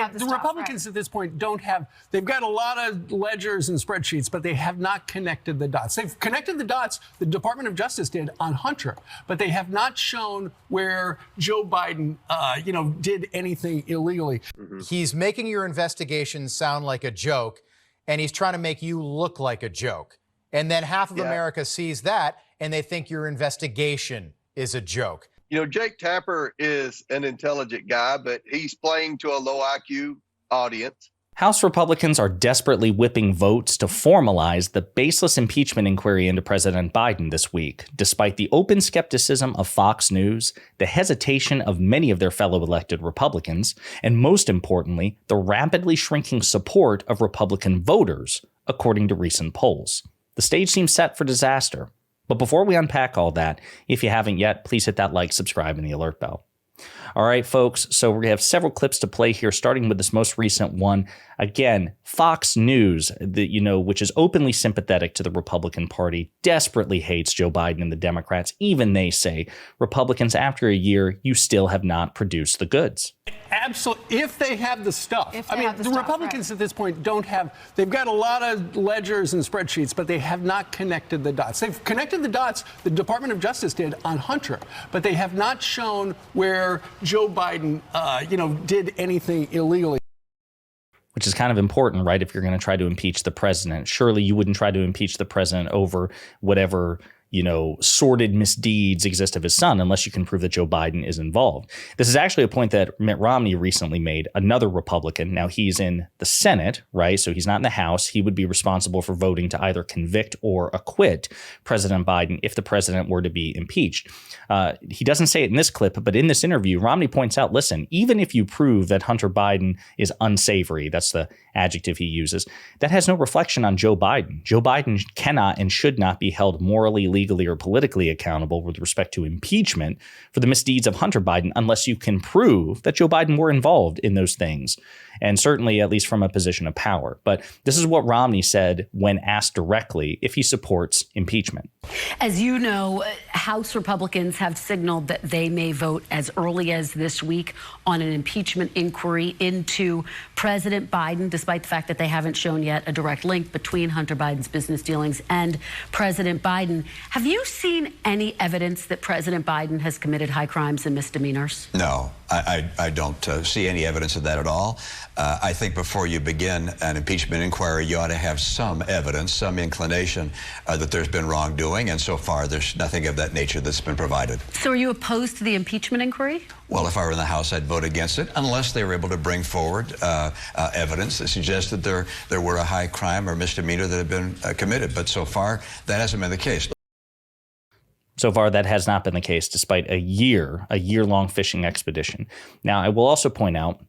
mean, the Republicans at this point don't have, they've got a lot of ledgers and spreadsheets, but they have not connected the dots. They've connected the dots, the Department of Justice did on Hunter, but they have not shown where Joe Biden, did anything illegally. He's making your investigation sound like a joke, and he's trying to make you look like a joke. And then half of America sees that, and they think your investigation is a joke. You know, Jake Tapper is an intelligent guy, but he's playing to a low IQ audience. House Republicans are desperately whipping votes to formalize the baseless impeachment inquiry into President Biden this week, despite the open skepticism of Fox News, the hesitation of many of their fellow elected Republicans, and most importantly, the rapidly shrinking support of Republican voters, according to recent polls. The stage seems set for disaster. But before we unpack all that, if you haven't yet, please hit that like, subscribe, and the alert bell. All right, folks, so we're going to have several clips to play here, starting with this most recent one. Again, Fox News, which is openly sympathetic to the Republican Party, desperately hates Joe Biden and the Democrats. Even they say, Republicans, after a year, you still have not produced the goods. Absolutely. If they have the stuff. The Republicans at this point don't have, they've got a lot of ledgers and spreadsheets, but they have not connected the dots. They've connected the dots, the Department of Justice did on Hunter, but they have not shown where Joe Biden, did anything illegally. Which is kind of important, right? If you're going to try to impeach the president, surely you wouldn't try to impeach the president over whatever, sordid misdeeds exist of his son, unless you can prove that Joe Biden is involved. This is actually a point that Mitt Romney recently made, another Republican. Now he's in the Senate, right? So he's not in the House. He would be responsible for voting to either convict or acquit President Biden if the president were to be impeached. He doesn't say it in this clip, but in this interview, Romney points out, listen, even if you prove that Hunter Biden is unsavory, that's the adjective he uses, that has no reflection on Joe Biden. Joe Biden cannot and should not be held morally, legally, or politically accountable with respect to impeachment for the misdeeds of Hunter Biden unless you can prove that Joe Biden were involved in those things. And certainly, at least from a position of power. But this is what Romney said when asked directly if he supports impeachment. As you know, House Republicans have signaled that they may vote as early as this week on an impeachment inquiry into President Biden, despite the fact that they haven't shown yet a direct link between Hunter Biden's business dealings and President Biden. Have you seen any evidence that President Biden has committed high crimes and misdemeanors? No, I don't see any evidence of that at all. I think before you begin an impeachment inquiry, you ought to have some evidence, some inclination that there's been wrongdoing, and so far there's nothing of that nature that's been provided. So are you opposed to the impeachment inquiry? Well, if I were in the House, I'd vote against it, unless they were able to bring forward evidence that suggests that there were a high crime or misdemeanor that had been committed. But so far, that hasn't been the case. So far, that has not been the case, despite a year-long fishing expedition. Now, I will also point out,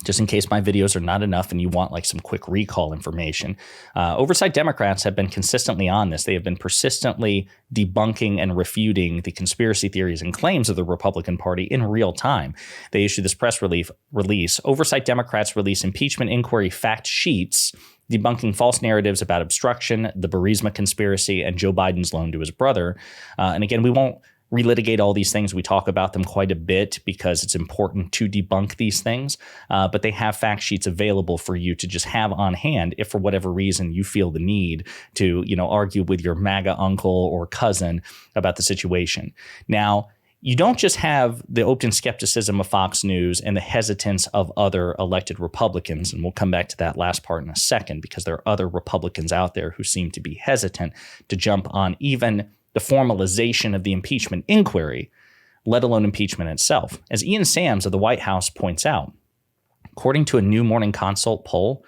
just in case my videos are not enough and you want like some quick recall information, Oversight Democrats have been consistently on this. They have been persistently debunking and refuting the conspiracy theories and claims of the Republican Party in real time. They issued this press release. Oversight Democrats release impeachment inquiry fact sheets debunking false narratives about obstruction, the Burisma conspiracy, and Joe Biden's loan to his brother. And again, we won't relitigate all these things. We talk about them quite a bit because it's important to debunk these things. But they have fact sheets available for you to just have on hand if for whatever reason you feel the need to, argue with your MAGA uncle or cousin about the situation. Now, you don't just have the open skepticism of Fox News and the hesitance of other elected Republicans, and we'll come back to that last part in a second because there are other Republicans out there who seem to be hesitant to jump on even the formalization of the impeachment inquiry, let alone impeachment itself. As Ian Sams of the White House points out, according to a new Morning Consult poll,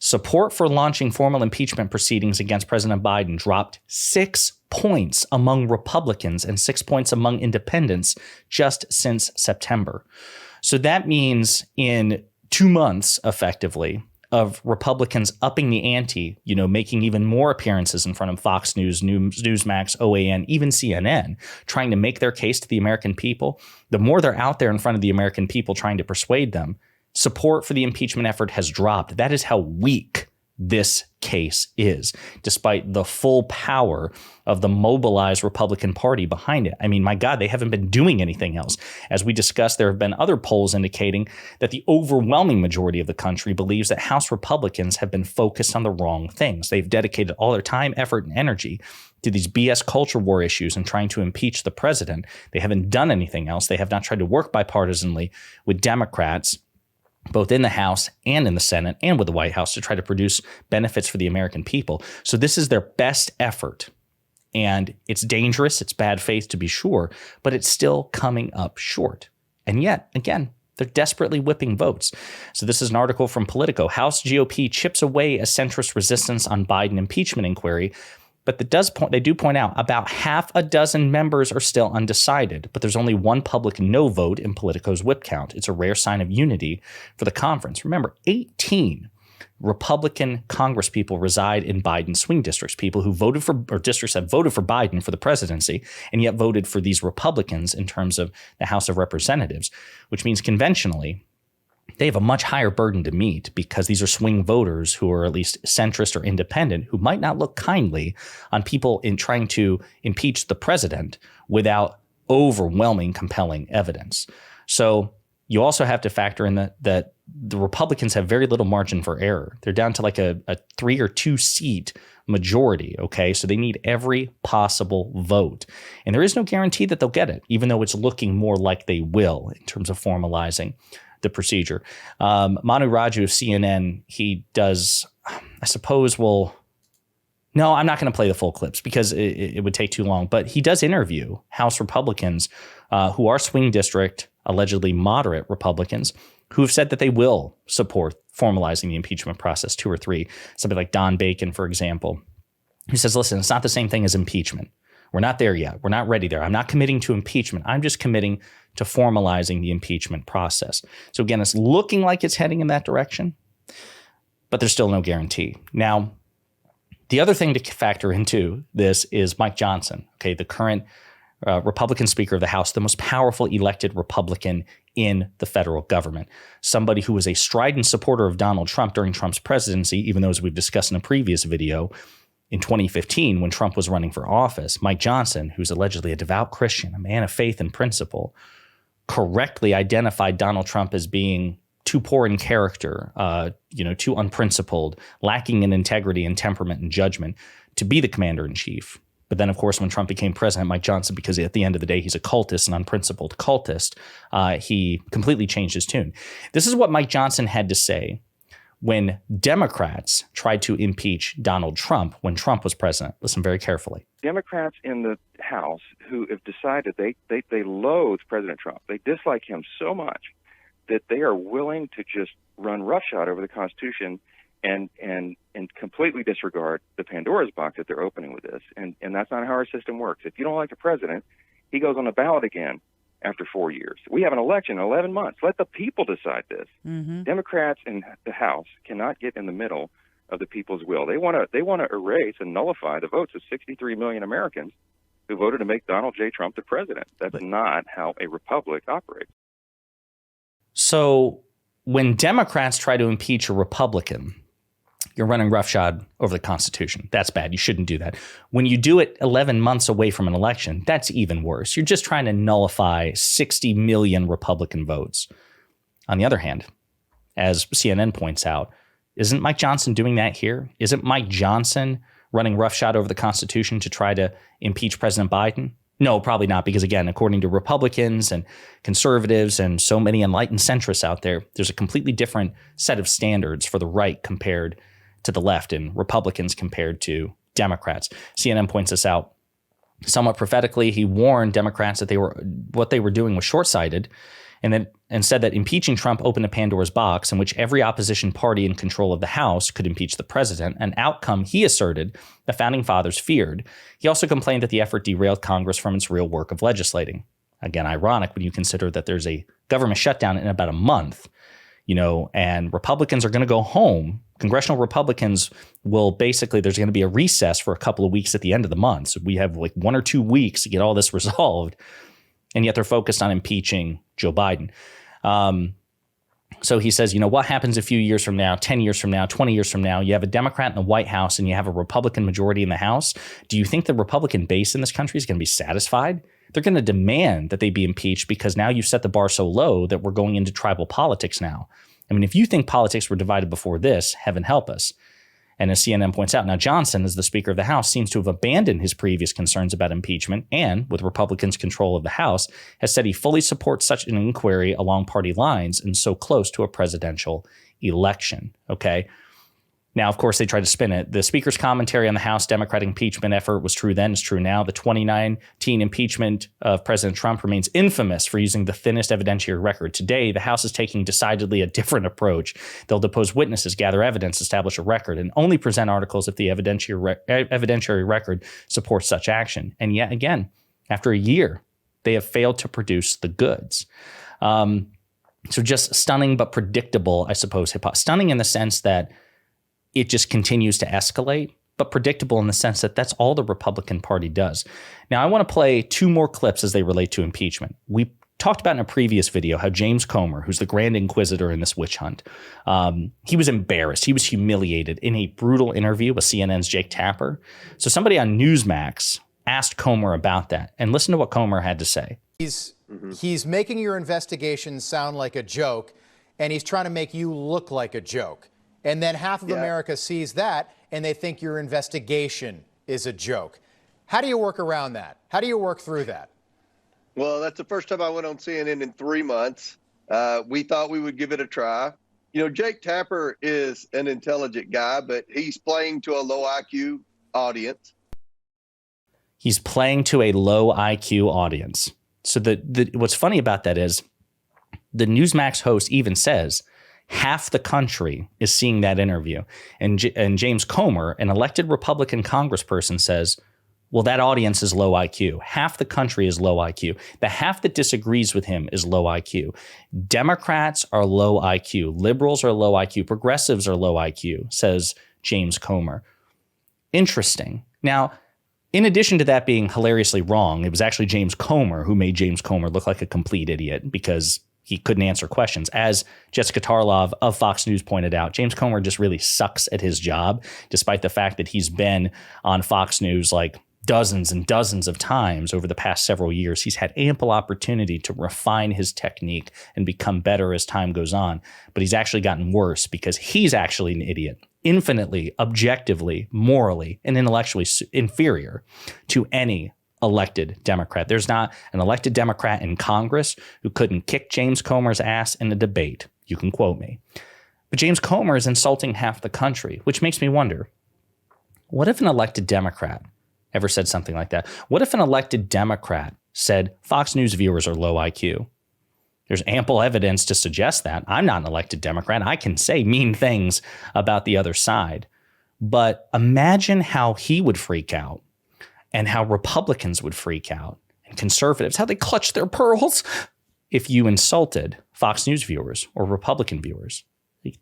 support for launching formal impeachment proceedings against President Biden dropped 6 points among Republicans and 6 points among independents just since September. So that means in 2 months, effectively, of Republicans upping the ante, making even more appearances in front of Fox News, Newsmax, OAN, even CNN, trying to make their case to the American people. The more they're out there in front of the American people trying to persuade them, support for the impeachment effort has dropped. That is how weak this case is, despite the full power of the mobilized Republican Party behind it. I mean, my God, they haven't been doing anything else. As we discussed, there have been other polls indicating that the overwhelming majority of the country believes that House Republicans have been focused on the wrong things. They've dedicated all their time, effort, and energy to these BS culture war issues and trying to impeach the president. They haven't done anything else. They have not tried to work bipartisanly with Democrats, both in the House and in the Senate and with the White House, to try to produce benefits for the American people. So this is their best effort. And it's dangerous. It's bad faith, to be sure, but it's still coming up short. And yet, again, they're desperately whipping votes. So this is an article from Politico. House GOP chips away a centrist resistance on Biden impeachment inquiry. But they do point out about half a dozen members are still undecided, but there's only one public no vote in Politico's whip count. It's a rare sign of unity for the conference. Remember, 18 Republican congresspeople reside in Biden swing districts, people who voted for, or districts that voted for Biden for the presidency, and yet voted for these Republicans in terms of the House of Representatives, which means conventionally, they have a much higher burden to meet because these are swing voters who are at least centrist or independent, who might not look kindly on people in trying to impeach the president without overwhelming, compelling evidence. So you also have to factor in that the Republicans have very little margin for error. They're down to like a 3 or 2 seat majority. Okay. So they need every possible vote. And there is no guarantee that they'll get it, even though it's looking more like they will in terms of formalizing the procedure. Manu Raju of CNN, he does, I suppose, no, I'm not going to play the full clips because it would take too long, but he does interview House Republicans who are swing district, allegedly moderate Republicans, who have said that they will support formalizing the impeachment process, 2 or 3. Somebody like Don Bacon, for example, who says, listen, it's not the same thing as impeachment. We're not there yet. We're not ready there. I'm not committing to impeachment. I'm just committing to formalizing the impeachment process. So again, it's looking like it's heading in that direction, but there's still no guarantee. Now, the other thing to factor into this is Mike Johnson, okay, the current Republican Speaker of the House, the most powerful elected Republican in the federal government, somebody who was a strident supporter of Donald Trump during Trump's presidency, even though, as we've discussed in a previous video, in 2015, when Trump was running for office, Mike Johnson, who's allegedly a devout Christian, a man of faith and principle, correctly identified Donald Trump as being too poor in character, too unprincipled, lacking in integrity and temperament and judgment to be the commander-in-chief. But then, of course, when Trump became president, Mike Johnson, because at the end of the day, he's a cultist, an unprincipled cultist, he completely changed his tune. This is what Mike Johnson had to say when Democrats tried to impeach Donald Trump when Trump was president. Listen very carefully. Democrats in the House who have decided they loathe President Trump. They dislike him so much that they are willing to just run roughshod over the Constitution and completely disregard the Pandora's box that they're opening with this. And that's not how our system works. If you don't like the president, he goes on the ballot again after 4 years. We have an election in 11 months. Let the people decide this. Mm-hmm. Democrats in the House cannot get in the middle of the people's will. They want to erase and nullify the votes of 63 million Americans who voted to make Donald J. Trump the president. That's not how a republic operates. So when Democrats try to impeach a Republican, you're running roughshod over the Constitution. That's bad. You shouldn't do that. When you do it 11 months away from an election, that's even worse. You're just trying to nullify 60 million Republican votes. On the other hand, as CNN points out, isn't Mike Johnson doing that here? Isn't Mike Johnson running roughshod over the Constitution to try to impeach President Biden? No, probably not, because again, according to Republicans and conservatives and so many enlightened centrists out there, there's a completely different set of standards for the right compared to the left and Republicans compared to Democrats. CNN points this out somewhat prophetically. He warned Democrats that what they were doing was short-sighted, and said that impeaching Trump opened a Pandora's box in which every opposition party in control of the House could impeach the president, an outcome he asserted the founding fathers feared. He also complained that the effort derailed Congress from its real work of legislating. Again, ironic when you consider that there's a government shutdown in about a month, and Republicans are going to go home. Congressional Republicans will there's going to be a recess for a couple of weeks at the end of the month. So we have like 1 or 2 weeks to get all this resolved. And yet they're focused on impeaching Joe Biden. So he says, what happens a few years from now, 10 years from now, 20 years from now? You have a Democrat in the White House and you have a Republican majority in the House. Do you think the Republican base in this country is going to be satisfied? They're going to demand that they be impeached because now you've set the bar so low that we're going into tribal politics now. I mean, if you think politics were divided before this, heaven help us. And as CNN points out, now Johnson, as the Speaker of the House, seems to have abandoned his previous concerns about impeachment and, with Republicans' control of the House, has said he fully supports such an inquiry along party lines and so close to a presidential election. Okay. Now, of course, they tried to spin it. The Speaker's commentary on the House Democratic impeachment effort was true then, is true now. The 2019 impeachment of President Trump remains infamous for using the thinnest evidentiary record. Today, the House is taking decidedly a different approach. They'll depose witnesses, gather evidence, establish a record, and only present articles if the evidentiary record supports such action. And yet again, after a year, they have failed to produce the goods. So just stunning but predictable, I suppose. Stunning in the sense that it just continues to escalate, but predictable in the sense that that's all the Republican Party does. Now, I want to play two more clips as they relate to impeachment. We talked about in a previous video how James Comer, who's the Grand Inquisitor in this witch hunt, he was embarrassed. He was humiliated in a brutal interview with CNN's Jake Tapper. So somebody on Newsmax asked Comer about that. And listen to what Comer had to say. He's making your investigation sound like a joke, and he's trying to make you look like a joke. And then half of America sees that and they think your investigation is a joke. How do you work around that? How do you work through that? Well, that's the first time I went on CNN in 3 months. We thought we would give it a try. Jake Tapper is an intelligent guy, but he's playing to a low IQ audience. He's playing to a low IQ audience. So what's funny about that is the Newsmax host even says, half the country is seeing that interview. And James Comer, an elected Republican congressperson, says, well, that audience is low IQ. Half the country is low IQ. The half that disagrees with him is low IQ. Democrats are low IQ. Liberals are low IQ. Progressives are low IQ, says James Comer. Interesting. Now, in addition to that being hilariously wrong, it was actually James Comer who made James Comer look like a complete idiot because he couldn't answer questions. As Jessica Tarlov of Fox News pointed out, James Comer just really sucks at his job, despite the fact that he's been on Fox News like dozens and dozens of times over the past several years. He's had ample opportunity to refine his technique and become better as time goes on. But he's actually gotten worse because he's actually an idiot, infinitely, objectively, morally, and intellectually inferior to any elected Democrat. There's not an elected Democrat in Congress who couldn't kick James Comer's ass in a debate. You can quote me. But James Comer is insulting half the country, which makes me wonder, what if an elected Democrat ever said something like that? What if an elected Democrat said Fox News viewers are low IQ? There's ample evidence to suggest that. I'm not an elected Democrat. I can say mean things about the other side. But imagine how he would freak out and how Republicans would freak out and conservatives, how they clutch their pearls if you insulted Fox News viewers or Republican viewers.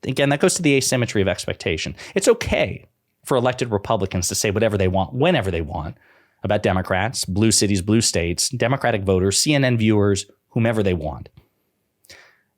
Again, that goes to the asymmetry of expectation. It's okay for elected Republicans to say whatever they want, whenever they want, about Democrats, blue cities, blue states, Democratic voters, CNN viewers, whomever they want.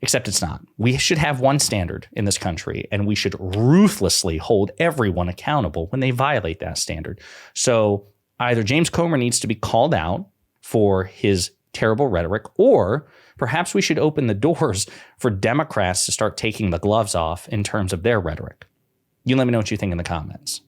Except it's not. We should have one standard in this country, and we should ruthlessly hold everyone accountable when they violate that standard. So either James Comer needs to be called out for his terrible rhetoric, or perhaps we should open the doors for Democrats to start taking the gloves off in terms of their rhetoric. You let me know what you think in the comments.